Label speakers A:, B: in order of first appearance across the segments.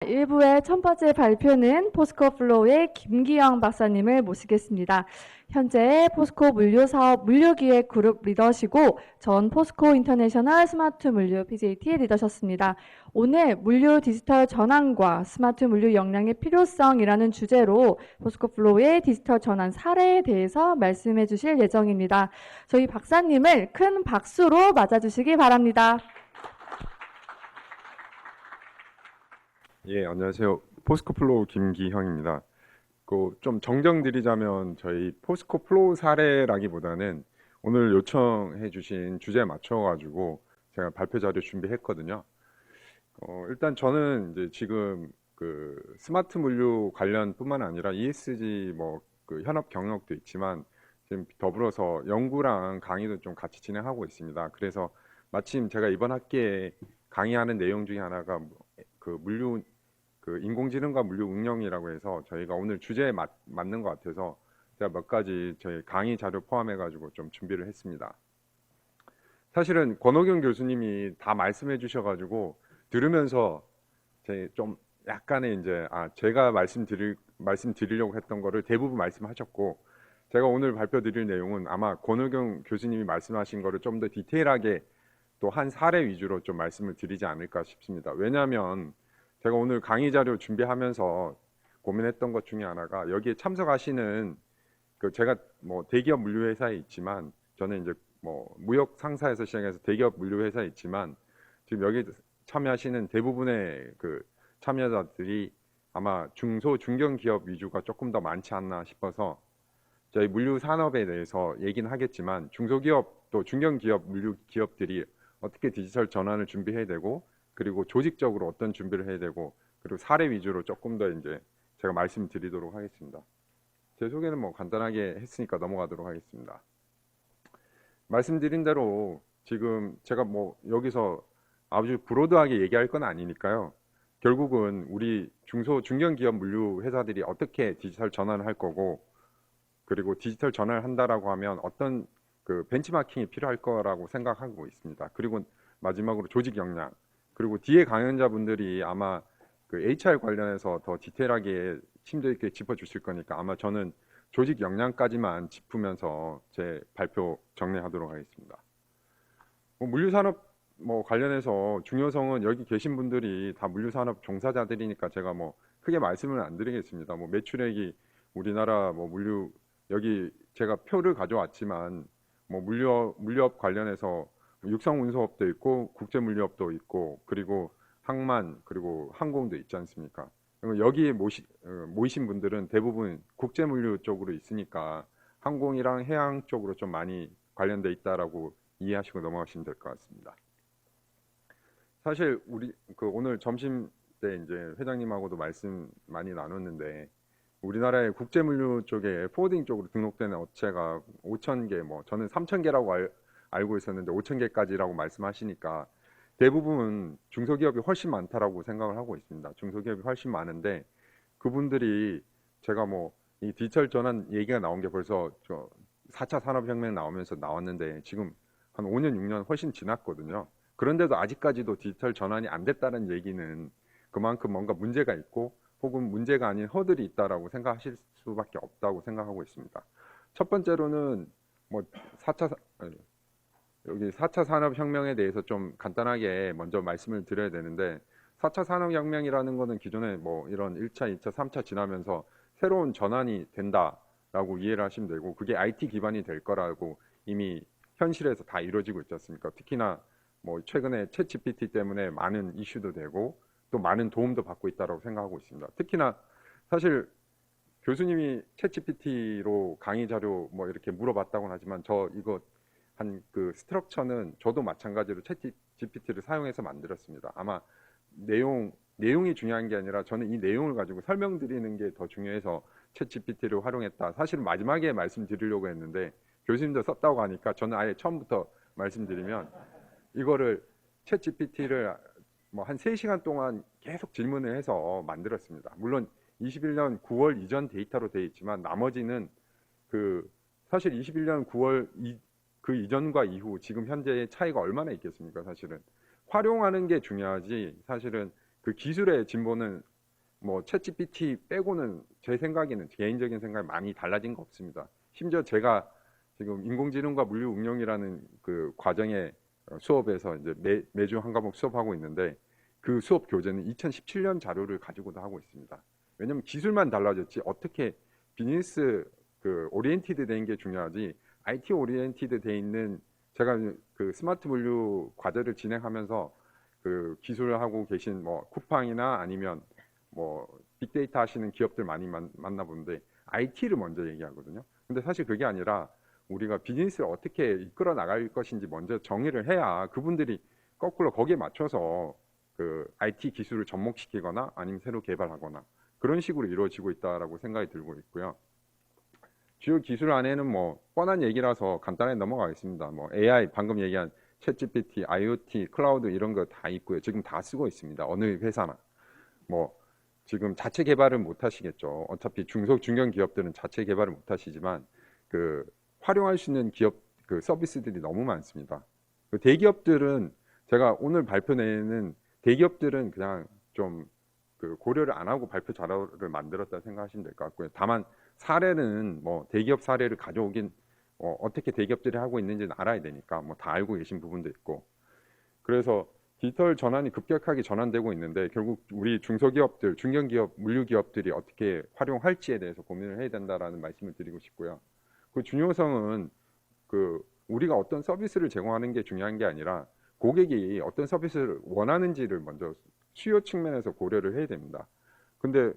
A: 1부의 첫 번째 발표는 포스코 플로우의 김기영 박사님을 모시겠습니다. 현재 포스코 물류사업 물류기획 그룹 리더시고 전 포스코 인터내셔널 스마트 물류 PJT 리더셨습니다. 오늘 물류 디지털 전환과 스마트 물류 역량의 필요성이라는 주제로 포스코 플로우의 디지털 전환 사례에 대해서 말씀해 주실 예정입니다. 저희 박사님을 큰 박수로 맞아주시기 바랍니다.
B: 예, 안녕하세요. 포스코 플로우 김기형입니다. 좀 정정드리자면 저희 포스코 플로우 사례라기보다는 오늘 요청해 주신 주제에 맞춰가지고 제가 발표 자료 준비했거든요. 일단 저는 이제 지금 그 스마트 물류 관련뿐만 아니라 ESG 그 현업 경력도 있지만 지금 더불어서 연구랑 강의도 좀 같이 진행하고 있습니다. 그래서 마침 제가 이번 학기에 강의하는 내용 중에 하나가 그 물류 그 인공지능과 물류 응용이라고 해서 저희가 오늘 주제에 맞는 것 같아서 제가 몇 가지 저희 강의 자료 포함해 가지고 좀 준비를 했습니다. 사실은 권호경 교수님이 다 말씀해 주셔가지고 들으면서 제 좀 약간의 이제 제가 말씀드리려고 했던 거를 대부분 말씀하셨고, 제가 오늘 발표 드릴 내용은 아마 권호경 교수님이 말씀하신 거를 좀 더 디테일하게 또 한 사례 위주로 좀 말씀을 드리지 않을까 싶습니다. 왜냐하면 제가 오늘 강의 자료 준비하면서 고민했던 것 중에 하나가, 여기에 참석하시는 제가 뭐 대기업 물류회사에 있지만, 저는 이제 뭐 무역 상사에서 시작해서 대기업 물류회사에 있지만, 지금 여기 참여하시는 대부분의 그 참여자들이 아마 중소 중견 기업 위주가 조금 더 많지 않나 싶어서 저희 물류 산업에 대해서 얘기는 하겠지만, 중소기업 또 중견 기업 물류 기업들이 어떻게 디지털 전환을 준비해야 되고, 그리고 조직적으로 어떤 준비를 해야 되고, 그리고 사례 위주로 조금 더 이제 제가 말씀드리도록 하겠습니다. 제 소개는 뭐 간단하게 했으니까 넘어가도록 하겠습니다. 말씀드린 대로 지금 제가 뭐 여기서 아주 브로드하게 얘기할 건 아니니까요. 결국은 우리 중소 중견 기업 물류 회사들이 어떻게 디지털 전환을 할 거고, 그리고 디지털 전환을 한다라고 하면 어떤 그 벤치마킹이 필요할 거라고 생각하고 있습니다. 그리고 마지막으로 조직 역량, 그리고 뒤에 강연자분들이 아마 그 HR 관련해서 더 디테일하게 심도 있게 짚어주실 거니까 아마 저는 조직 역량까지만 짚으면서 제 발표 정리하도록 하겠습니다. 물류산업 관련해서 중요성은 여기 계신 분들이 다 물류산업 종사자들이니까 제가 뭐 크게 말씀을 안 드리겠습니다. 매출액이 우리나라 물류, 여기 제가 표를 가져왔지만 물류업 관련해서 육상운수업도 있고 국제물류업도 있고, 그리고 항만, 그리고 항공도 있지 않습니까? 여기 모이신 분들은 대부분 국제물류 쪽으로 있으니까 항공이랑 해양 쪽으로 좀 많이 관련돼 있다라고 이해하시고 넘어가시면 될 것 같습니다. 사실 우리 오늘 점심 때 이제 회장님하고도 말씀 많이 나눴는데, 우리나라의 국제물류 쪽에 포워딩 쪽으로 등록된 업체가 5,000개, 저는 3,000개라고 알고 있었는데 5,000개까지라고 말씀하시니까 대부분 중소기업이 훨씬 많다라고 생각을 하고 있습니다. 중소기업이 훨씬 많은데, 그분들이 제가 이 디지털 전환 얘기가 나온 게 벌써 4차 산업혁명 나오면서 나왔는데 지금 한 5년, 6년 훨씬 지났거든요. 그런데도 아직까지도 디지털 전환이 안 됐다는 얘기는 그만큼 뭔가 문제가 있고, 혹은 문제가 아닌 허들이 있다라고 생각하실 수밖에 없다고 생각하고 있습니다. 첫 번째로는 4차 산업혁명에 대해서 좀 간단하게 먼저 말씀을 드려야 되는데, 4차 산업혁명이라는 거는 기존에 이런 1차, 2차, 3차 지나면서 새로운 전환이 된다라고 이해를 하시면 되고, 그게 IT 기반이 될 거라고 이미 현실에서 다 이루어지고 있지 않습니까? 특히나 최근에 챗GPT 때문에 많은 이슈도 되고 또 많은 도움도 받고 있다고 생각하고 있습니다. 특히나 사실 교수님이 챗GPT로 강의 자료 이렇게 물어봤다고는 하지만, 저 이거 한 그 스트럭처는 저도 마찬가지로 챗GPT를 사용해서 만들었습니다. 아마 내용이 중요한 게 아니라 저는 이 내용을 가지고 설명드리는 게 더 중요해서 챗GPT를 활용했다. 사실은 마지막에 말씀드리려고 했는데 교수님도 썼다고 하니까 저는 아예 처음부터 말씀드리면, 이거를 챗GPT를 한 3시간 동안 계속 질문을 해서 만들었습니다. 물론 21년 9월 이전 데이터로 되어 있지만 나머지는 사실 21년 9월 그 이전과 이후 지금 현재의 차이가 얼마나 있겠습니까? 사실은 활용하는 게 중요하지, 사실은 그 기술의 진보는 뭐 챗GPT 빼고는 제 생각에는 개인적인 생각이 많이 달라진 거 없습니다. 심지어 제가 지금 인공지능과 물류 응용이라는 그 과정의 수업에서 이제 매주 한 과목 수업하고 있는데 그 수업 교재는 2017년 자료를 가지고도 하고 있습니다. 왜냐하면 기술만 달라졌지 어떻게 비즈니스 그 오리엔티드 된 게 중요하지 IT 오리엔티드 돼 있는 제가 그 스마트 물류 과제를 진행하면서 그 기술을 하고 계신 뭐 쿠팡이나 아니면 뭐 빅데이터 하시는 기업들 많이 만나보는데 IT를 먼저 얘기하거든요. 근데 사실 그게 아니라 우리가 비즈니스를 어떻게 이끌어 나갈 것인지 먼저 정의를 해야 그분들이 거꾸로 거기에 맞춰서 그 IT 기술을 접목시키거나 아니면 새로 개발하거나 그런 식으로 이루어지고 있다라고 생각이 들고 있고요. 주요 기술 안에는 뭐 뻔한 얘기라서 간단하게 넘어가겠습니다. 뭐 AI 방금 얘기한 챗GPT, IoT, 클라우드 이런 거 다 있고요. 지금 다 쓰고 있습니다. 어느 회사나 뭐 지금 자체 개발을 못 하시겠죠. 어차피 중견 기업들은 자체 개발을 못 하시지만 그 활용할 수 있는 기업 그 서비스들이 너무 많습니다. 그 대기업들은 제가 오늘 발표 내는 대기업들은 그냥 좀 그 고려를 안 하고 발표 자료를 만들었다 생각하시면 될 것 같고요. 다만 사례는 뭐 대기업 사례를 가져오긴 어떻게 대기업들이 하고 있는지는 알아야 되니까 뭐 다 알고 계신 부분도 있고 그래서 디지털 전환이 급격하게 전환되고 있는데 결국 우리 중소기업들, 중견기업, 물류기업들이 어떻게 활용할지에 대해서 고민을 해야 된다라는 말씀을 드리고 싶고요. 그 중요성은 그 우리가 어떤 서비스를 제공하는 게 중요한 게 아니라 고객이 어떤 서비스를 원하는지를 먼저 수요 측면에서 고려를 해야 됩니다. 근데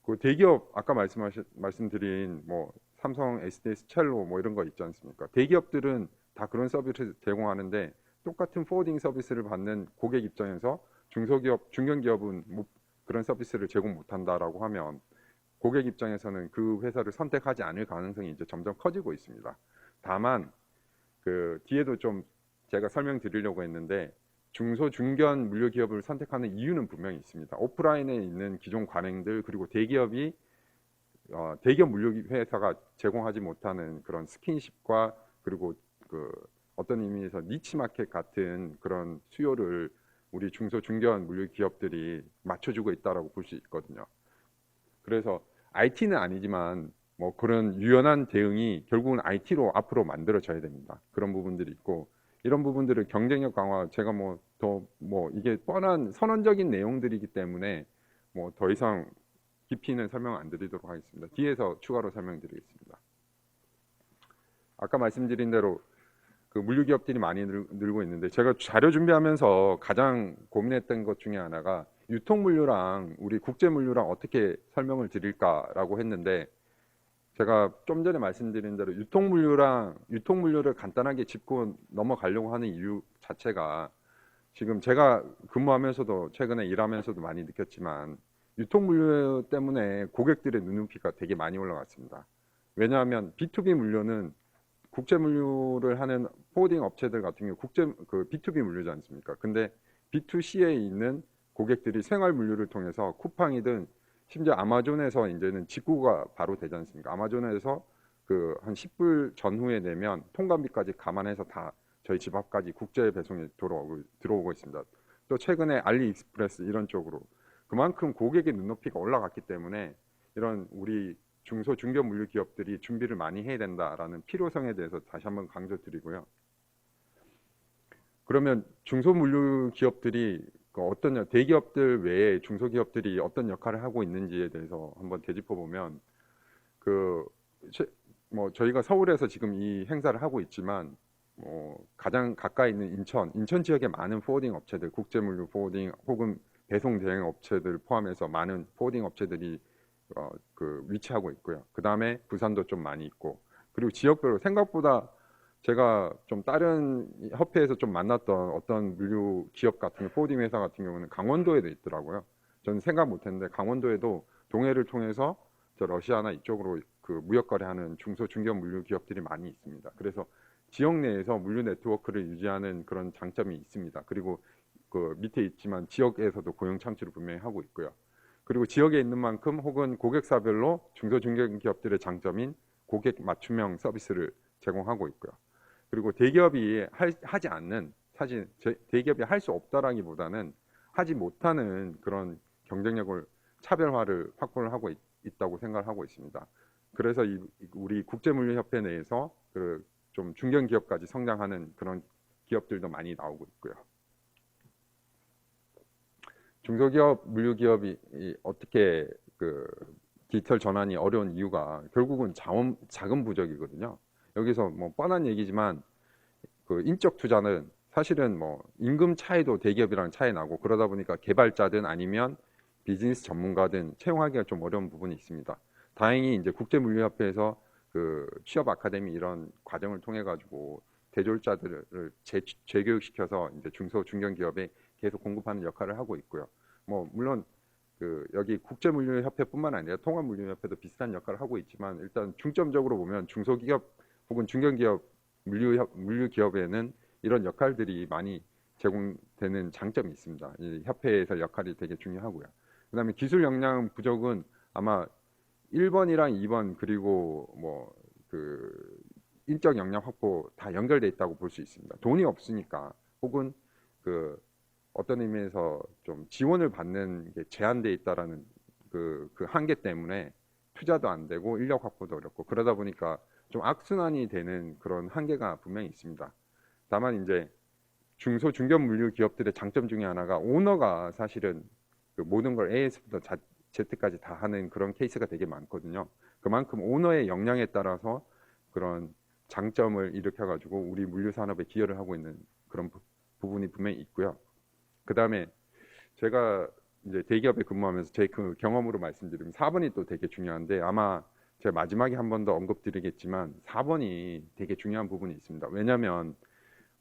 B: 그 대기업 아까 말씀드린 뭐 삼성, SDS, 첼로 뭐 이런 거 있지 않습니까? 대기업들은 다 그런 서비스를 제공하는데 똑같은 포워딩 서비스를 받는 고객 입장에서 중소기업, 중견기업은 그런 서비스를 제공 못한다라고 하면 고객 입장에서는 그 회사를 선택하지 않을 가능성이 이제 점점 커지고 있습니다. 다만 그 뒤에도 좀 제가 설명드리려고 했는데 중소 중견 물류 기업을 선택하는 이유는 분명히 있습니다. 오프라인에 있는 기존 관행들 그리고 대기업이 대기업 물류 회사가 제공하지 못하는 그런 스킨십과 그리고 그 어떤 의미에서 니치 마켓 같은 그런 수요를 우리 중소 중견 물류 기업들이 맞춰주고 있다라고 볼 수 있거든요. 그래서 IT는 아니지만 뭐 그런 유연한 대응이 결국은 IT로 앞으로 만들어져야 됩니다. 그런 부분들이 있고 이런 부분들을 경쟁력 강화 제가 뭐 더 뭐 이게 뻔한 선언적인 내용들이기 때문에 뭐 더 이상 깊이는 설명 안 드리도록 하겠습니다. 뒤에서 추가로 설명드리겠습니다. 아까 말씀드린 대로 그 물류 기업들이 많이 늘고 있는데 제가 자료 준비하면서 가장 고민했던 것 중에 하나가 유통 물류랑 우리 국제 물류랑 어떻게 설명을 드릴까라고 했는데 제가 좀 전에 말씀드린 대로 유통 물류를 간단하게 짚고 넘어가려고 하는 이유 자체가 지금 제가 근무하면서도 최근에 일하면서도 많이 느꼈지만 유통 물류 때문에 고객들의 눈높이가 되게 많이 올라갔습니다. 왜냐하면 B2B 물류는 국제 물류를 하는 포워딩 업체들 같은 경우 그 B2B 물류지 않습니까? 근데 B2C에 있는 고객들이 생활 물류를 통해서 쿠팡이든 심지어 아마존에서 이제는 직구가 바로 되지 않습니까? 아마존에서 그 한 10불 전후에 내면 통관비까지 감안해서 다 저희 집 앞까지 국제 배송이 들어오고 있습니다. 또 최근에 알리익스프레스 이런 쪽으로 그만큼 고객의 눈높이가 올라갔기 때문에 이런 우리 중소 중견 물류 기업들이 준비를 많이 해야 된다라는 필요성에 대해서 다시 한번 강조드리고요. 그러면 중소 물류 기업들이 어떤 대기업들 외에 중소 기업들이 어떤 역할을 하고 있는지에 대해서 한번 되짚어 보면 그 뭐 저희가 서울에서 지금 이 행사를 하고 있지만 가장 가까이 있는 인천 지역에 많은 포워딩 업체들, 국제 물류 포워딩 혹은 배송 대행 업체들 포함해서 많은 포워딩 업체들이 그 위치하고 있고요. 그 다음에 부산도 좀 많이 있고 그리고 지역별로 생각보다 제가 좀 다른 협회에서 좀 만났던 어떤 물류 기업 같은 포워딩 회사 같은 경우는 강원도에도 있더라고요. 저는 생각 못했는데 강원도에도 동해를 통해서 저 러시아나 이쪽으로 그 무역 거래하는 중소 중견 물류 기업들이 많이 있습니다. 그래서 지역 내에서 물류 네트워크를 유지하는 그런 장점이 있습니다. 그리고 그 밑에 있지만 지역에서도 고용 창출을 분명히 하고 있고요. 그리고 지역에 있는 만큼 혹은 고객사별로 중소중견 기업들의 장점인 고객 맞춤형 서비스를 제공하고 있고요. 그리고 대기업이 하지 않는 사실 대기업이 할 수 없다라기보다는 하지 못하는 그런 경쟁력을 차별화를 확보를 하고 있다고 생각을 하고 있습니다. 그래서 우리 국제물류협회 내에서 그 좀 중견기업까지 성장하는 그런 기업들도 많이 나오고 있고요. 중소기업, 물류기업이 어떻게 그 디지털 전환이 어려운 이유가 결국은 자금 부족이거든요. 여기서 뭐 뻔한 얘기지만 그 인적 투자는 사실은 뭐 임금 차이도 대기업이랑 차이 나고 그러다 보니까 개발자든 아니면 비즈니스 전문가든 채용하기가 좀 어려운 부분이 있습니다. 다행히 이제 국제물류협회에서 그 취업 아카데미 이런 과정을 통해 가지고 대졸자들을 재교육시켜서 이제 중소 중견기업에 계속 공급하는 역할을 하고 있고요. 뭐 물론 그 여기 국제물류협회뿐만 아니라 통합물류협회도 비슷한 역할을 하고 있지만 일단 중점적으로 보면 중소기업 혹은 중견기업 물류기업에는 이런 역할들이 많이 제공되는 장점이 있습니다. 이 협회에서 역할이 되게 중요하고요. 그다음에 기술 역량 부족은 아마 1번이랑 2번 그리고 뭐 그 인적 역량 확보 다 연결돼 있다고 볼 수 있습니다. 돈이 없으니까 혹은 그 어떤 의미에서 좀 지원을 받는 게 제한돼 있다라는 그 한계 때문에 투자도 안 되고 인력 확보도 어렵고 그러다 보니까 좀 악순환이 되는 그런 한계가 분명히 있습니다. 다만 이제 중소 중견 물류 기업들의 장점 중에 하나가 오너가 사실은 그 모든 걸 A에서부터 Z까지 다 하는 그런 케이스가 되게 많거든요. 그만큼 오너의 역량에 따라서 그런 장점을 일으켜 가지고 우리 물류 산업에 기여를 하고 있는 그런 부분이 분명히 있고요. 그 다음에 제가 이제 대기업에 근무하면서 제 그 경험으로 말씀드리면 4번이 또 되게 중요한데 아마 제가 마지막에 한 번 더 언급드리겠지만 4번이 되게 중요한 부분이 있습니다. 왜냐하면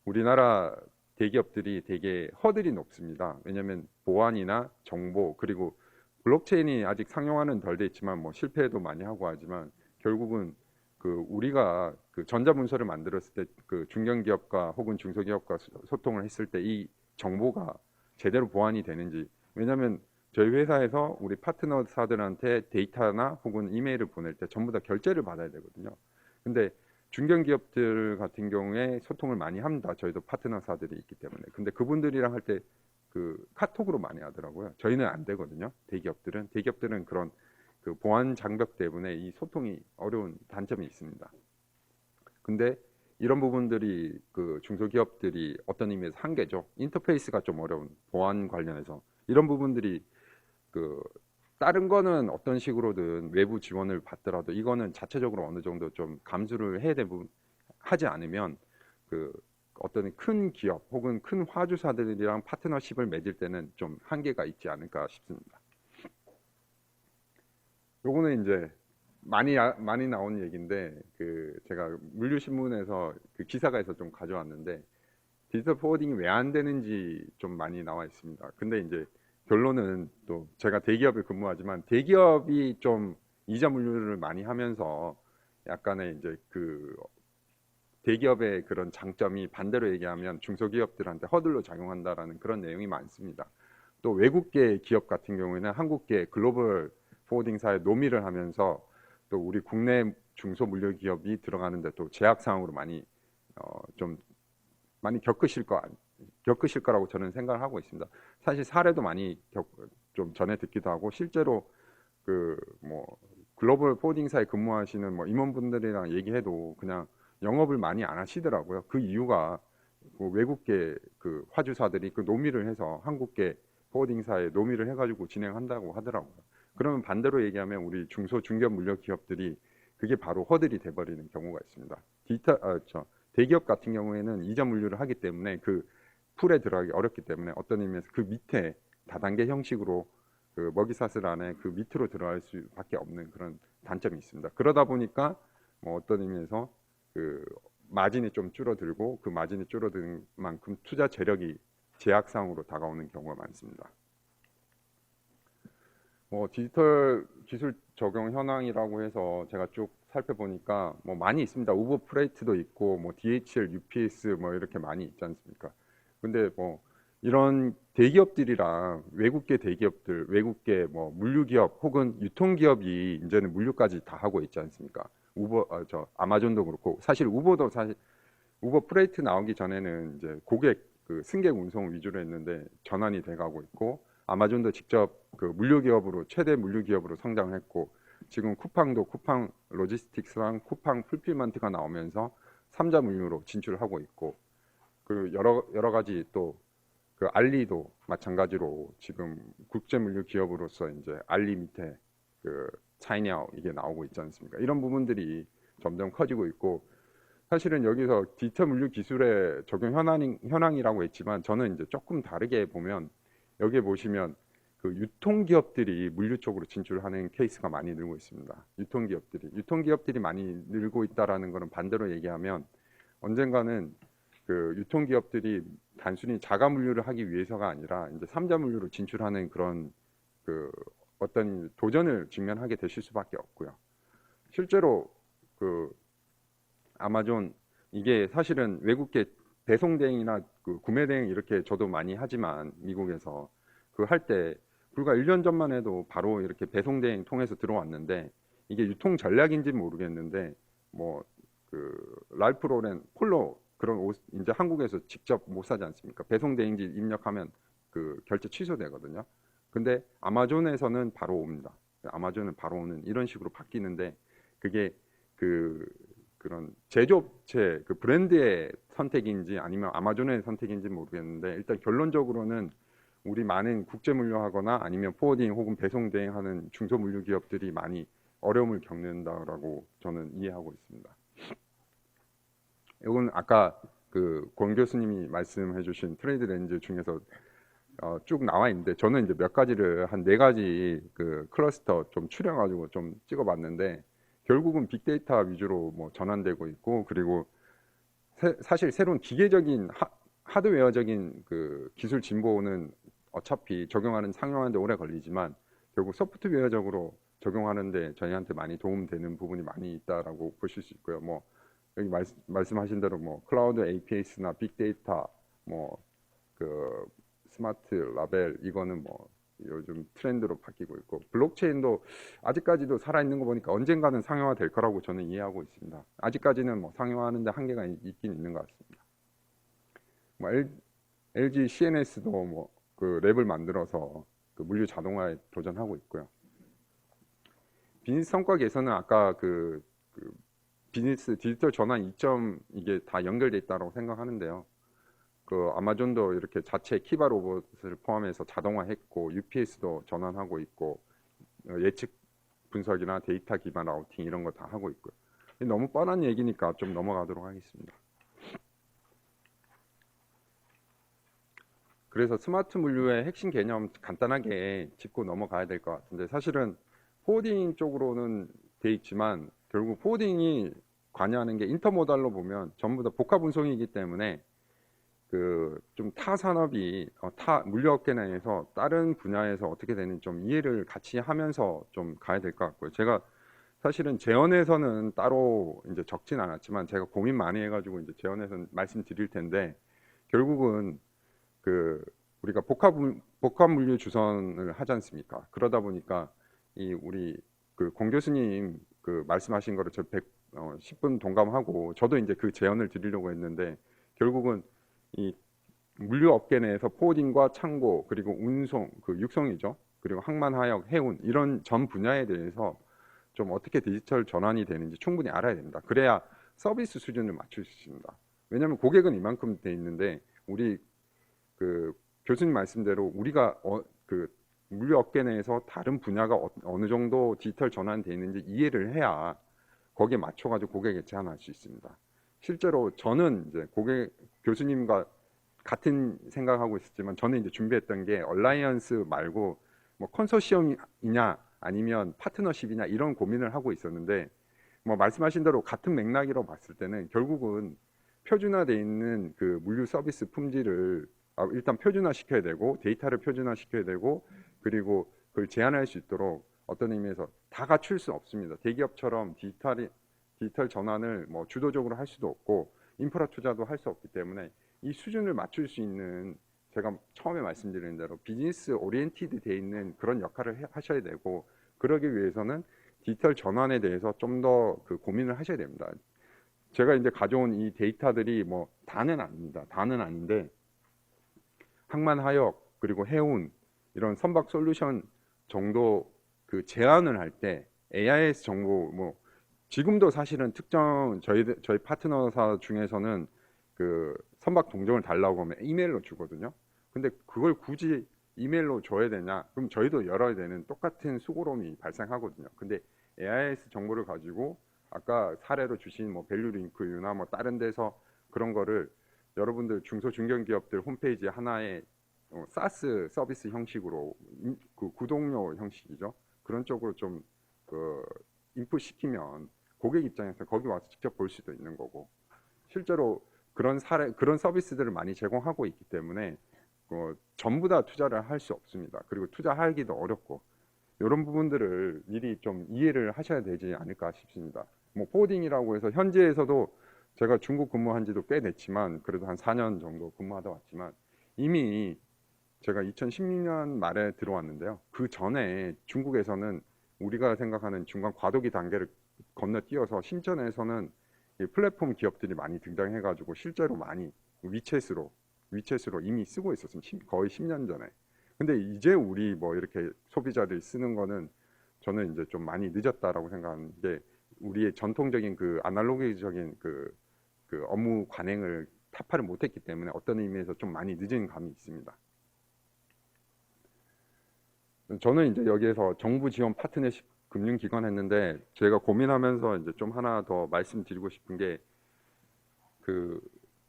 B: 우리나라 대기업들이 되게 허들이 높습니다. 왜냐하면 보안이나 정보 그리고 블록체인이 아직 상용화는 덜 돼 있지만 뭐 실패도 많이 하고 하지만 결국은 그 우리가 그 전자문서를 만들었을 때 그 중견기업과 혹은 중소기업과 소통을 했을 때 이 정보가 제대로 보안이 되는지 왜냐하면 저희 회사에서 우리 파트너사들한테 데이터나 혹은 이메일을 보낼 때 전부 다 결제를 받아야 되거든요. 근데 중견기업들 같은 경우에 소통을 많이 합니다. 저희도 파트너사들이 있기 때문에. 근데 그분들이랑 할 때 그 카톡으로 많이 하더라고요. 저희는 안 되거든요. 대기업들은 그런 그 보안 장벽 때문에 이 소통이 어려운 단점이 있습니다. 근데 이런 부분들이 그 중소기업들이 어떤 의미에서 한계죠. 인터페이스가 좀 어려운 보안 관련해서 이런 부분들이 그 다른 거는 어떤 식으로든 외부 지원을 받더라도 이거는 자체적으로 어느 정도 좀 감수를 해야 되고 하지 않으면 그 어떤 큰 기업 혹은 큰 화주사들이랑 파트너십을 맺을 때는 좀 한계가 있지 않을까 싶습니다. 요거는 이제 많이 나온 얘기인데 그 제가 물류신문에서 그 기사가에서 좀 가져왔는데 디지털 포워딩이 왜 안 되는지 좀 많이 나와 있습니다. 근데 이제 결론은 또 제가 대기업에 근무하지만 대기업이 좀 이자 물류를 많이 하면서 약간의 이제 그 대기업의 그런 장점이 반대로 얘기하면 중소기업들한테 허들로 작용한다라는 그런 내용이 많습니다. 또 외국계 기업 같은 경우에는 한국계 글로벌 포워딩사에 노미를 하면서 또 우리 국내 중소 물류 기업이 들어가는데 또 제약 사항으로 좀 많이 겪으실 거라고 저는 생각을 하고 있습니다. 사실 사례도 많이 좀 전에 듣기도 하고 실제로 그 뭐 글로벌 포워딩사에 근무하시는 뭐 임원분들이랑 얘기해도 그냥 영업을 많이 안 하시더라고요. 그 이유가 그 외국계 그 화주사들이 그 노미를 해서 한국계 포워딩사에 노미를 해가지고 진행한다고 하더라고요. 그러면 반대로 얘기하면 우리 중소 중견 물류 기업들이 그게 바로 허들이 돼버리는 경우가 있습니다. 대기업 같은 경우에는 이자 물류를 하기 때문에 그 풀에 들어가기 어렵기 때문에 어떤 의미에서 그 밑에 다단계 형식으로 그 먹이사슬 안에 그 밑으로 들어갈 수밖에 없는 그런 단점이 있습니다. 그러다 보니까 뭐 어떤 의미에서 그 마진이 좀 줄어들고 그 마진이 줄어드는 만큼 투자 재력이 제약상으로 다가오는 경우가 많습니다. 뭐 디지털 기술 적용 현황이라고 해서 제가 쭉 살펴보니까 뭐 많이 있습니다. 우버 프레이트도 있고 뭐 DHL, UPS 뭐 이렇게 많이 있지 않습니까? 근데 뭐 이런 대기업들이랑 외국계 대기업들, 외국계 뭐 물류기업 혹은 유통기업이 이제는 물류까지 다 하고 있지 않습니까? 아마존도 그렇고 사실 우버 프레이트 나오기 전에는 이제 고객 그 승객 운송 위주로 했는데 전환이 돼가고 있고 아마존도 직접 그 물류 기업으로 최대 물류 기업으로 성장했고 지금 쿠팡도 쿠팡 로지스틱스랑 쿠팡 풀필먼트가 나오면서 3자 물류로 진출하고 있고 그리고 여러 가지 또 그 알리도 마찬가지로 지금 국제 물류 기업으로서 이제 알리 밑에 그 차이냐오 이게 나오고 있지 않습니까? 이런 부분들이 점점 커지고 있고 사실은 여기서 디지털 물류 기술의 적용 현황이라고 했지만 저는 이제 조금 다르게 보면 여기에 보시면 그 유통기업들이 물류 쪽으로 진출하는 케이스가 많이 늘고 있습니다. 유통기업들이 많이 늘고 있다라는 것은 반대로 얘기하면 언젠가는 그 유통기업들이 단순히 자가 물류를 하기 위해서가 아니라 이제 3자 물류로 진출하는 그런 그 어떤 도전을 직면하게 되실 수밖에 없고요. 실제로 그 아마존 이게 사실은 외국계 배송 대행이나 그 구매 대행 이렇게 저도 많이 하지만 미국에서 그 할 때 불과 1년 전만 해도 바로 이렇게 배송 대행 통해서 들어왔는데 이게 유통 전략인지 모르겠는데 뭐 그 랄프 로렌 폴로 그런 옷 이제 한국에서 직접 못 사지 않습니까? 배송 대행지 입력하면 그 결제 취소되거든요. 근데 아마존에서는 바로 옵니다. 아마존은 바로 오는 이런 식으로 바뀌는데 그게 그 그런 제조업체 그 브랜드의 선택인지 아니면 아마존의 선택인지 모르겠는데 일단 결론적으로는 우리 많은 국제 물류하거나 아니면 포워딩 혹은 배송 대행하는 중소 물류 기업들이 많이 어려움을 겪는다라고 저는 이해하고 있습니다. 이건 아까 그 권 교수님이 말씀해 주신 트레이드 렌즈 중에서 쭉 나와 있는데 저는 이제 몇 가지를 한 네 가지 그 클러스터 좀 추려가지고 좀 찍어봤는데 결국은 빅데이터 위주로 뭐 전환되고 있고 그리고 사실 새로운 기계적인 하드웨어적인 그 기술 진보는 어차피 적용하는 상용하는데 오래 걸리지만 결국 소프트웨어적으로 적용하는데 저희한테 많이 도움되는 부분이 많이 있다라고 보실 수 있고요. 뭐 여기 말씀하신 대로 뭐 클라우드 APS나 빅데이터 뭐 그 스마트 라벨 이거는 뭐 요즘 트렌드로 바뀌고 있고 블록체인도 아직까지도 살아있는 거 보니까 언젠가는 상용화 될 거라고 저는 이해하고 있습니다. 아직까지는 뭐 상용화하는데 한계가 있긴 있는 것 같습니다. 뭐 LG CNS도 뭐 그 랩을 만들어서 그 물류 자동화에 도전하고 있고요. 비즈니스 성과 개선은 아까 그 비즈니스 디지털 전환 이점 이게 다 연결돼 있다고 생각하는데요. 그 아마존도 이렇게 자체 키바 로봇을 포함해서 자동화했고 UPS도 전환하고 있고 예측 분석이나 데이터 기반 라우팅 이런 거 다 하고 있고요. 너무 뻔한 얘기니까 좀 넘어가도록 하겠습니다. 그래서 스마트 물류의 핵심 개념 간단하게 짚고 넘어가야 될 것 같은데 사실은 포워딩 쪽으로는 돼 있지만 결국 포워딩이 관여하는 게 인터모달로 보면 전부 다 복합 운송이기 때문에 그 좀 타 산업이 타 물류업계 내에서 다른 분야에서 어떻게 되는지 좀 이해를 같이 하면서 좀 가야 될 것 같고요. 제가 사실은 재원에서는 따로 이제 적진 않았지만 제가 고민 많이 해가지고 이제 재원에서 말씀드릴 텐데 결국은 그 우리가 복합 물류 주선을 하지 않습니까? 그러다 보니까 이 우리 그 공 교수님 그 말씀하신 거를 저 10분 동감하고 저도 이제 그 제언을 드리려고 했는데 결국은 이 물류 업계 내에서 포딩과 창고 그리고 운송 그 육성이죠. 그리고 항만 하역 해운 이런 전 분야에 대해서 좀 어떻게 디지털 전환이 되는지 충분히 알아야 됩니다. 그래야 서비스 수준을 맞출 수 있습니다. 왜냐하면 고객은 이만큼 돼 있는데 우리 그 교수님 말씀대로 우리가 그 물류업계 내에서 다른 분야가 어느 정도 디지털 전환돼 있는지 이해를 해야 거기에 맞춰가지고 고객에 제안할 수 있습니다. 실제로 저는 이제 교수님과 같은 생각하고 있었지만 저는 이제 준비했던 게 얼라이언스 말고 뭐 컨소시엄이냐 아니면 파트너십이냐 이런 고민을 하고 있었는데 뭐 말씀하신 대로 같은 맥락으로 봤을 때는 결국은 표준화돼 있는 그 물류 서비스 품질을 일단 표준화 시켜야 되고 데이터를 표준화 시켜야 되고 그리고 그걸 제한할 수 있도록 어떤 의미에서 다 갖출 수 없습니다. 대기업처럼 디지털 전환을 뭐 주도적으로 할 수도 없고 인프라 투자도 할 수 없기 때문에 이 수준을 맞출 수 있는 제가 처음에 말씀드린 대로 비즈니스 오리엔티드 돼 있는 그런 역할을 하셔야 되고 그러기 위해서는 디지털 전환에 대해서 좀 더 그 고민을 하셔야 됩니다. 제가 이제 가져온 이 데이터들이 뭐 다는 아닙니다. 다는 아닌데 항만 하역 그리고 해운 이런 선박 솔루션 정도 그 제안을 할 때 AIS 정보 뭐 지금도 사실은 특정 저희 파트너사 중에서는 그 선박 동정을 달라고 하면 이메일로 주거든요. 근데 그걸 굳이 이메일로 줘야 되냐? 그럼 저희도 열어야 되는 똑같은 수고로움이 발생하거든요. 근데 AIS 정보를 가지고 아까 사례로 주신 뭐 밸류 링크유나 뭐 다른 데서 그런 거를 여러분들 중소중견기업들 홈페이지 하나에 사스 서비스 형식으로 그 구독료 형식이죠. 그런 쪽으로 좀 그 인풋 시키면 고객 입장에서 거기 와서 직접 볼 수도 있는 거고 실제로 그런 서비스들을 많이 제공하고 있기 때문에 전부 다 투자를 할 수 없습니다. 그리고 투자하기도 어렵고 이런 부분들을 미리 좀 이해를 하셔야 되지 않을까 싶습니다. 뭐 포딩이라고 해서 현지에서도 제가 중국 근무한 지도 꽤 됐지만 그래도 한 4년 정도 근무하다 왔지만 이미 제가 2016년 말에 들어왔는데요. 그 전에 중국에서는 우리가 생각하는 중간 과도기 단계를 건너뛰어서 신전에서는 이 플랫폼 기업들이 많이 등장해가지고 실제로 많이 위챗으로 이미 쓰고 있었습니다. 거의 10년 전에. 근데 이제 우리 뭐 이렇게 소비자들이 쓰는 거는 저는 이제 좀 많이 늦었다라고 생각하는 게 우리의 전통적인 그 아날로그적인 그 업무 관행을 타파를 못했기 때문에 어떤 의미에서 좀 많이 늦은 감이 있습니다. 저는 이제 여기에서 정부 지원 파트너십 금융기관 했는데 제가 고민하면서 이제 좀 하나 더 말씀드리고 싶은 게 그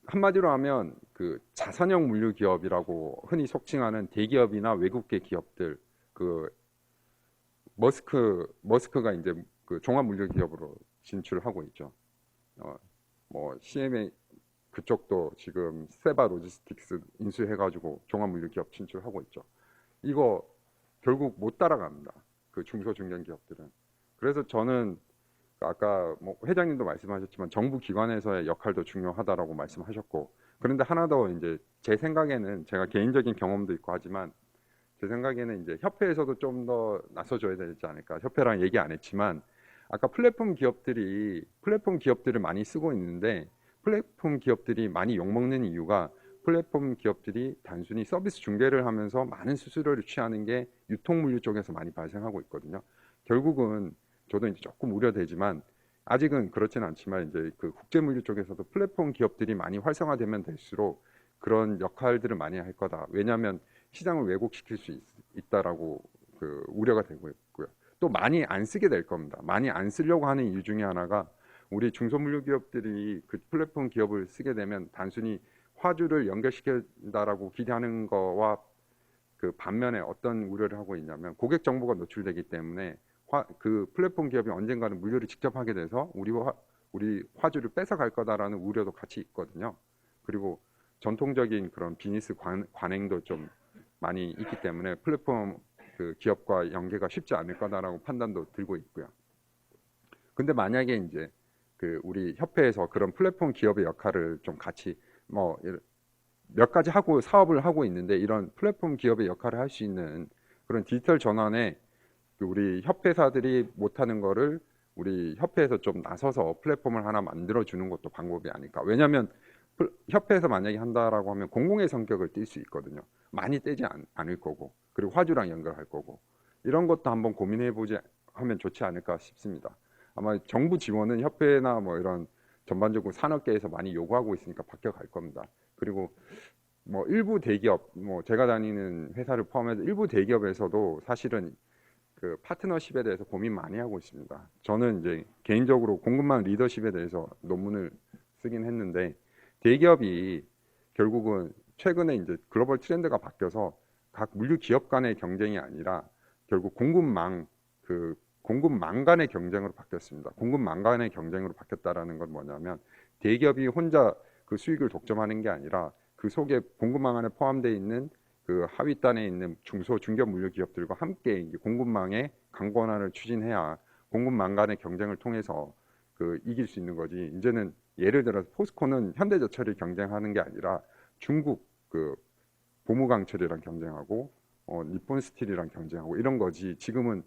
B: 한마디로 하면 그 자산형 물류 기업이라고 흔히 속칭하는 대기업이나 외국계 기업들 그 머스크가 이제 그 종합 물류 기업으로 진출하고 있죠. 뭐 CMA 그쪽도 지금 세바 로지스틱스 인수해가지고 종합 물류 기업 진출하고 있죠. 이거 결국 못 따라갑니다. 그 중소중견 기업들은. 그래서 저는 아까 뭐 회장님도 말씀하셨지만 정부 기관에서의 역할도 중요하다라고 말씀하셨고 그런데 하나 더 이제 제 생각에는 제가 개인적인 경험도 있고 하지만 제 생각에는 이제 협회에서도 좀 더 나서줘야 되지 않을까. 협회랑 얘기 안 했지만 아까 플랫폼 기업들을 많이 쓰고 있는데 플랫폼 기업들이 많이 욕먹는 이유가 플랫폼 기업들이 단순히 서비스 중개를 하면서 많은 수수료를 취하는 게 유통물류 쪽에서 많이 발생하고 있거든요. 결국은 저도 이제 조금 우려되지만 아직은 그렇지는 않지만 이제 그 국제물류 쪽에서도 플랫폼 기업들이 많이 활성화되면 될수록 그런 역할들을 많이 할 거다. 왜냐하면 시장을 왜곡시킬 수 있다라고 그 우려가 되고 있고요. 또 많이 안 쓰게 될 겁니다. 많이 안 쓰려고 하는 이유 중에 하나가 우리 중소물류 기업들이 그 플랫폼 기업을 쓰게 되면 단순히 화주를 연결시킨다라고 기대하는 거와 그 반면에 어떤 우려를 하고 있냐면 고객 정보가 노출되기 때문에 그 플랫폼 기업이 언젠가는 물류를 직접 하게 돼서 우리 화주를 뺏어갈 거다라는 우려도 같이 있거든요. 그리고 전통적인 그런 비즈니스 관행도 좀 많이 있기 때문에 플랫폼 그 기업과 연계가 쉽지 않을 거다라고 판단도 들고 있고요. 근데 만약에 이제 그 우리 협회에서 그런 플랫폼 기업의 역할을 좀 같이 뭐 몇 가지 사업을 하고 있는데 이런 플랫폼 기업의 역할을 할 수 있는 그런 디지털 전환에 우리 협회사들이 못하는 거를 우리 협회에서 좀 나서서 플랫폼을 하나 만들어 주는 것도 방법이 아닐까. 왜냐하면 협회에서 만약에 한다라고 하면 공공의 성격을 띌 수 있거든요. 많이 떼지 않을 거고 그리고 화주랑 연결할 거고 이런 것도 한번 고민해 보지 하면 좋지 않을까 싶습니다. 아마 정부 지원은 협회나 뭐 이런 전반적으로 산업계에서 많이 요구하고 있으니까 바뀌어 갈 겁니다. 그리고 뭐 일부 대기업, 뭐 제가 다니는 회사를 포함해서 일부 대기업에서도 사실은 그 파트너십에 대해서 고민 많이 하고 있습니다. 저는 이제 개인적으로 공급망 리더십에 대해서 논문을 쓰긴 했는데 대기업이 결국은 최근에 이제 글로벌 트렌드가 바뀌어서 각 물류 기업 간의 경쟁이 아니라 결국 공급망 간의 경쟁으로 바뀌었습니다. 공급망 간의 경쟁으로 바뀌었다라는 건 뭐냐면 대기업이 혼자 그 수익을 독점하는 게 아니라 그 속에 공급망 안에 포함되어 있는 그 하위단에 있는 중소 중견 물류 기업들과 함께 공급망의 강권화를 추진해야 공급망 간의 경쟁을 통해서 그 이길 수 있는 거지. 이제는 예를 들어서 포스코는 현대제철을 경쟁하는 게 아니라 중국 그 보무강철이랑 경쟁하고 니폰 스틸이랑 경쟁하고 이런 거지. 지금은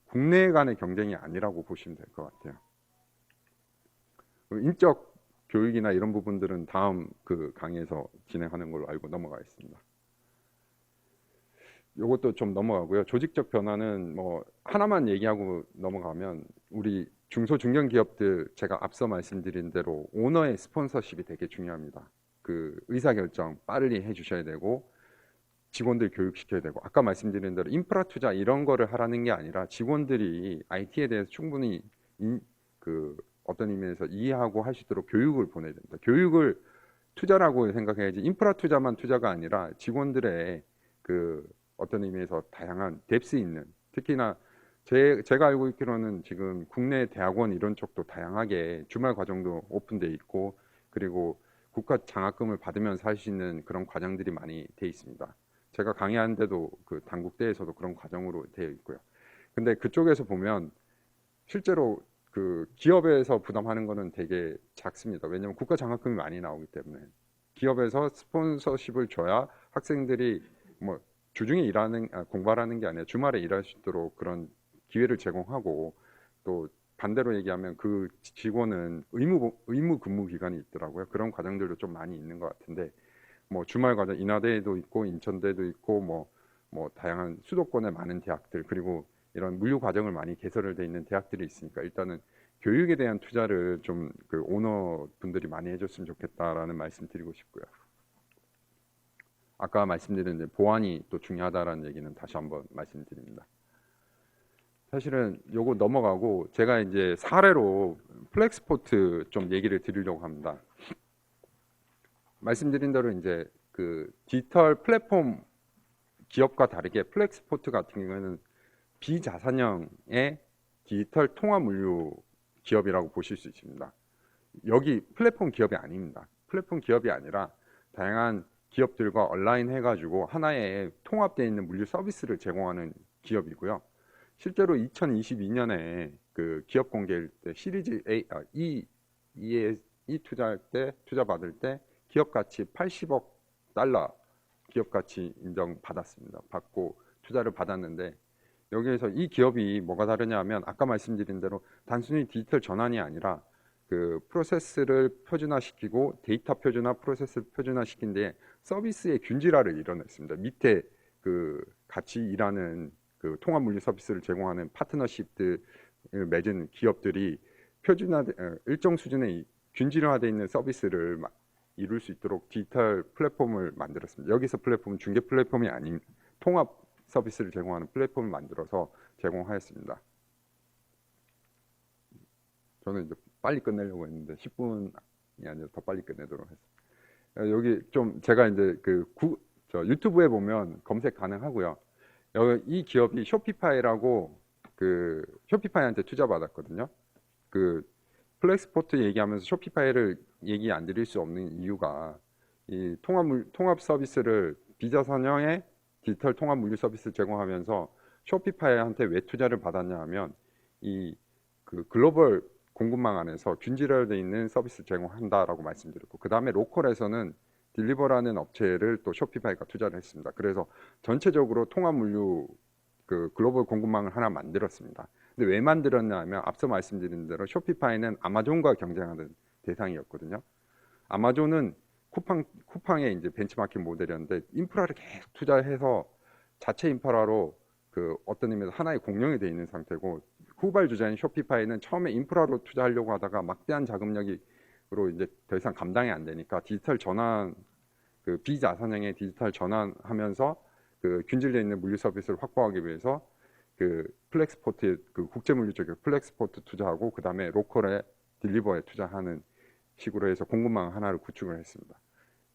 B: 국내 간의 경쟁이 아니라고 보시면 될 것 같아요. 인적 교육이나 이런 부분들은 다음 그 강의에서 진행하는 걸로 알고 넘어가겠습니다. 요것도 좀 넘어가고요. 조직적 변화는 뭐 하나만 얘기하고 넘어가면 우리 중소 중견 기업들 제가 앞서 말씀드린 대로 오너의 스폰서십이 되게 중요합니다. 그 의사결정 빠르게 해주셔야 되고 직원들 교육시켜야 되고 아까 말씀드린 대로 인프라 투자 이런 거를 하라는 게 아니라 직원들이 IT에 대해서 충분히 그 어떤 의미에서 이해하고 할 수 있도록 교육을 보내야 된다. 교육을 투자라고 생각해야지 인프라 투자만 투자가 아니라 직원들의 그 어떤 의미에서 다양한 뎁스 있는 특히나 제가 알고 있기로는 지금 국내 대학원 이런 쪽도 다양하게 주말 과정도 오픈돼 있고 그리고 국가 장학금을 받으면서 할 수 있는 그런 과정들이 많이 돼 있습니다. 제가 강의하는데도 그 단국대에서도 그런 과정으로 되어 있고요. 근데 그쪽에서 보면 실제로 그 기업에서 부담하는 거는 되게 작습니다. 왜냐하면 국가 장학금이 많이 나오기 때문에 기업에서 스폰서십을 줘야 학생들이 뭐 주중에 공부하라는 게 아니라 주말에 일할 수 있도록 그런 기회를 제공하고 또 반대로 얘기하면 그 직원은 의무 근무 기간이 있더라고요. 그런 과정들도 좀 많이 있는 것 같은데 뭐 주말 과정 인하대에도 있고 인천대도 있고 뭐 다양한 수도권의 많은 대학들 그리고 이런 물류 과정을 많이 개설을 돼 있는 대학들이 있으니까 일단은 교육에 대한 투자를 좀 그 오너 분들이 많이 해줬으면 좋겠다라는 말씀 드리고 싶고요. 아까 말씀드린 보안이 또 중요하다라는 얘기는 다시 한번 말씀드립니다. 사실은 요거 넘어가고 제가 이제 사례로 플렉스포트 좀 얘기를 드리려고 합니다. 말씀드린 대로 이제 그 디지털 플랫폼 기업과 다르게 플렉스포트 같은 경우에는 비자산형의 디지털 통합 물류 기업이라고 보실 수 있습니다. 여기 플랫폼 기업이 아닙니다. 플랫폼 기업이 아니라 다양한 기업들과 온라인 해가지고 하나의 통합되어 있는 물류 서비스를 제공하는 기업이고요. 실제로 2022년에 그 기업 공개일 때 시리즈 E 투자할 때 투자 받을 때 기업 가치 80억 달러 기업 가치 인정 받았습니다. 받고 투자를 받았는데 여기에서 이 기업이 뭐가 다르냐면 아까 말씀드린 대로 단순히 디지털 전환이 아니라 그 프로세스를 표준화시키고 데이터 표준화, 프로세스를 표준화시킨 뒤에 서비스의 균질화를 이뤄냈습니다. 밑에 그 같이 일하는 그 통합 물류 서비스를 제공하는 파트너십들을 맺은 기업들이 일정 수준의 균질화되어 있는 서비스를 이룰 수 있도록 디지털 플랫폼을 만들었습니다. 여기서 플랫폼은 중개 플랫폼이 아닌 통합 서비스를 제공하는 플랫폼을 만들어서 제공하였습니다. 저는 이제 빨리 끝내려고 했는데 10분이 아니라 더 빨리 끝내도록 했습니다. 여기 좀 제가 이제 저 유튜브에 보면 검색 가능하고요. 여기 이 기업이 쇼피파이라고 그 쇼피파이한테 투자 받았거든요. 그 플렉스포트 얘기하면서 쇼피파이를 얘기 안 드릴 수 없는 이유가 이 통합 서비스를 비자산형의 디지털 통합 물류 서비스 제공하면서 쇼피파이한테 왜 투자를 받았냐 하면 이 그 글로벌 공급망 안에서 균질화되어 있는 서비스 제공한다라고 말씀드렸고 그 다음에 로컬에서는 딜리버라는 업체를 또 쇼피파이가 투자를 했습니다. 그래서 전체적으로 통합 물류 그 글로벌 공급망을 하나 만들었습니다. 근데 왜 만들었냐 하면 앞서 말씀드린 대로 쇼피파이는 아마존과 경쟁하는 대상이었거든요. 아마존은 쿠팡의 이제 벤치마킹 모델이었는데 인프라를 계속 투자해서 자체 인프라로 그 어떤 의미에서 하나의 공룡이 되어 있는 상태고 후발주자인 쇼피파이는 처음에 인프라로 투자하려고 하다가 막대한 자금력으로 이제 더 이상 감당이 안 되니까 디지털 전환 그 비자산형의 디지털 전환하면서 그 균질되어 있는 물류 서비스를 확보하기 위해서 그 플렉스포트 그 국제 물류 쪽에 플렉스포트 투자하고 그 다음에 로컬에 딜리버에 투자하는 식으로 해서 공급망 하나를 구축을 했습니다.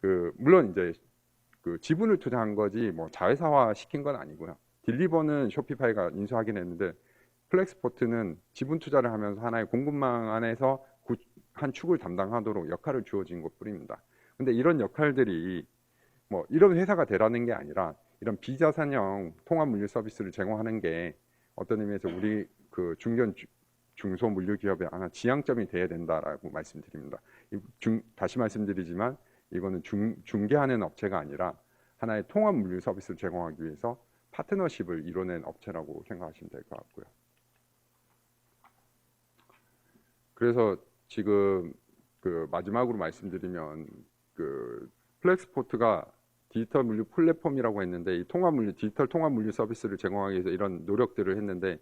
B: 그 물론 이제 그 지분을 투자한 거지 뭐 자회사화 시킨 건 아니고요. 딜리버는 쇼피파이가 인수하긴 했는데 플렉스포트는 지분 투자를 하면서 하나의 공급망 안에서 한 축을 담당하도록 역할을 주어진 것뿐입니다. 근데 이런 역할들이 뭐 이런 회사가 되라는 게 아니라 이런 비자산형 통합 물류 서비스를 제공하는 게 어떤 의미에서 우리 그 중소 물류 기업의 하나 지향점이 돼야 된다라고 말씀드립니다. 다시 말씀드리지만 이거는 중개하는 업체가 아니라 하나의 통합 물류 서비스를 제공하기 위해서 파트너십을 이뤄낸 업체라고 생각하시면 될 것 같고요. 그래서 지금 그 마지막으로 말씀드리면 그 플렉스포트가 디지털 물류 플랫폼이라고 했는데 이 디지털 통합 물류 서비스를 제공하기 위해서 이런 노력들을 했는데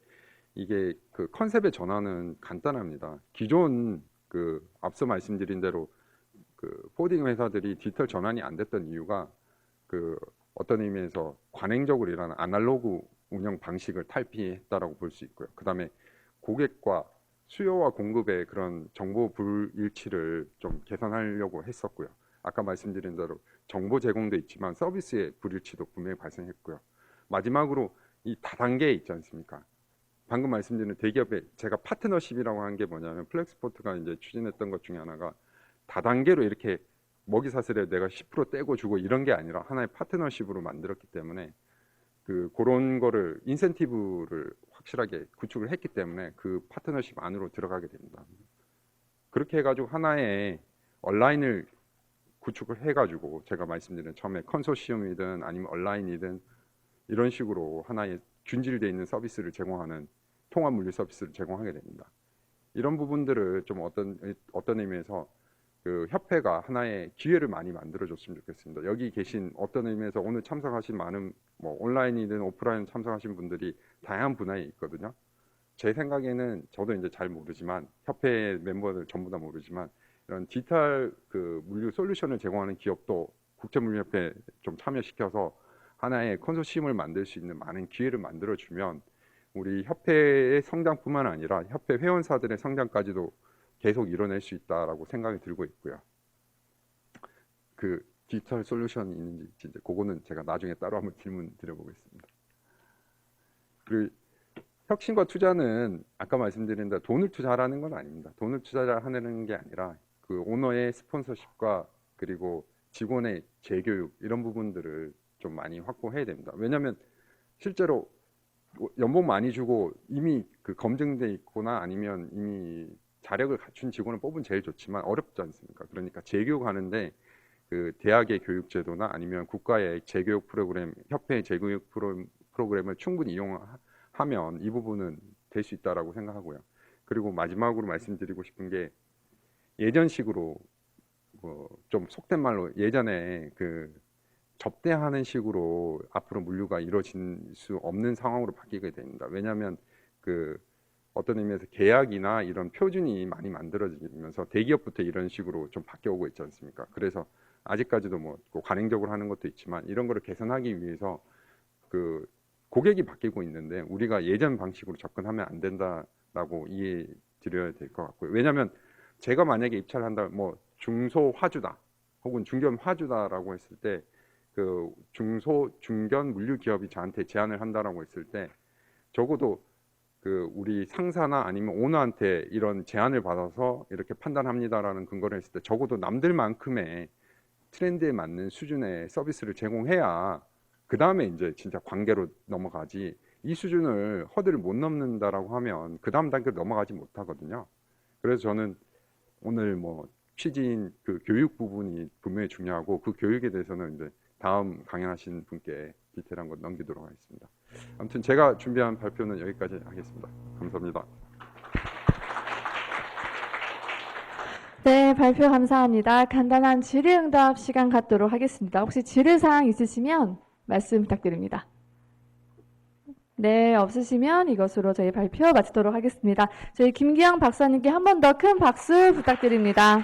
B: 이게 그 컨셉의 전환은 간단합니다. 기존 그 앞서 말씀드린 대로 그 포딩 회사들이 디지털 전환이 안 됐던 이유가 그 어떤 의미에서 관행적으로 일하는 아날로그 운영 방식을 탈피했다라고 볼 수 있고요. 그다음에 고객과 수요와 공급의 그런 정보 불일치를 좀 개선하려고 했었고요. 아까 말씀드린 대로 정보 제공도 있지만 서비스의 불일치도 분명히 발생했고요. 마지막으로 이 다단계 있지 않습니까? 방금 말씀드린 대기업의 제가 파트너십이라고 한 게 뭐냐면 플렉스포트가 이제 추진했던 것 중에 하나가 다단계로 이렇게 먹이 사슬에 내가 10% 떼고 주고 이런 게 아니라 하나의 파트너십으로 만들었기 때문에 그런 거를 인센티브를 확실하게 구축을 했기 때문에 그 파트너십 안으로 들어가게 됩니다. 그렇게 해가지고 하나의 온라인을 구축을 해가지고 제가 말씀드린 처음에 컨소시엄이든 아니면 온라인이든 이런 식으로 하나의 균질되어 있는 서비스를 제공하는 통합 물류 서비스를 제공하게 됩니다. 이런 부분들을 좀 어떤 의미에서 그 협회가 하나의 기회를 많이 만들어줬으면 좋겠습니다. 여기 계신 어떤 의미에서 오늘 참석하신 많은 뭐 온라인이든 오프라인 참석하신 분들이 다양한 분야에 있거든요. 제 생각에는 저도 이제 잘 모르지만 협회 멤버들 전부 다 모르지만 이런 디지털 그 물류 솔루션을 제공하는 기업도 국제물류협회에 좀 참여시켜서 하나의 컨소시엄을 만들 수 있는 많은 기회를 만들어주면 우리 협회의 성장뿐만 아니라 협회 회원사들의 성장까지도 계속 이뤄낼 수 있다라고 생각이 들고 있고요. 그 디지털 솔루션이 있는지 진짜 그거는 제가 나중에 따로 한번 질문 드려보겠습니다. 그리고 혁신과 투자는 아까 말씀드린 대로 돈을 투자하라는 건 아닙니다. 돈을 투자하는 게 아니라 그 오너의 스폰서십과 그리고 직원의 재교육 이런 부분들을 좀 많이 확보해야 됩니다. 왜냐하면 실제로 연봉 많이 주고 이미 그 검증돼 있거나 아니면 이미 자력을 갖춘 직원을 뽑으면 제일 좋지만 어렵지 않습니까? 그러니까 재교육하는데 그 대학의 교육 제도나 아니면 국가의 재교육 프로그램, 협회의 재교육 프로그램을 충분히 이용하면 이 부분은 될 수 있다라고 생각하고요. 그리고 마지막으로 말씀드리고 싶은 게 예전식으로 좀 속된 말로 예전에 그 접대하는 식으로 앞으로 물류가 이루어질 수 없는 상황으로 바뀌게 됩니다. 왜냐하면 그 어떤 의미에서 계약이나 이런 표준이 많이 만들어지면서 대기업부터 이런 식으로 좀 바뀌어오고 있지 않습니까? 그래서 아직까지도 뭐 관행적으로 하는 것도 있지만 이런 거를 개선하기 위해서 그 고객이 바뀌고 있는데 우리가 예전 방식으로 접근하면 안 된다라고 이해해 드려야 될 것 같고요. 왜냐하면 제가 만약에 입찰을 한다, 뭐 중소 화주다 혹은 중견 화주다라고 했을 때 그 중견 물류 기업이 저한테 제안을 한다라고 했을 때 적어도 그 우리 상사나 아니면 오너한테 이런 제안을 받아서 이렇게 판단합니다라는 근거를 했을 때 적어도 남들만큼의 트렌드에 맞는 수준의 서비스를 제공해야 그 다음에 이제 진짜 관계로 넘어가지 이 수준을 허들을 못 넘는다라고 하면 그 다음 단계로 넘어가지 못하거든요. 그래서 저는 오늘 뭐 취지인 그 교육 부분이 분명히 중요하고 그 교육에 대해서는 이제 다음 강연하신 분께 디테일한 것 넘기도록 하겠습니다. 아무튼 제가 준비한 발표는 여기까지 하겠습니다. 감사합니다.
A: 네, 발표 감사합니다. 간단한 질의응답 시간 갖도록 하겠습니다. 혹시 질의사항 있으시면 말씀 부탁드립니다. 네, 없으시면 이것으로 저희 발표 마치도록 하겠습니다. 저희 김기영 박사님께 한 번 더 큰 박수 부탁드립니다.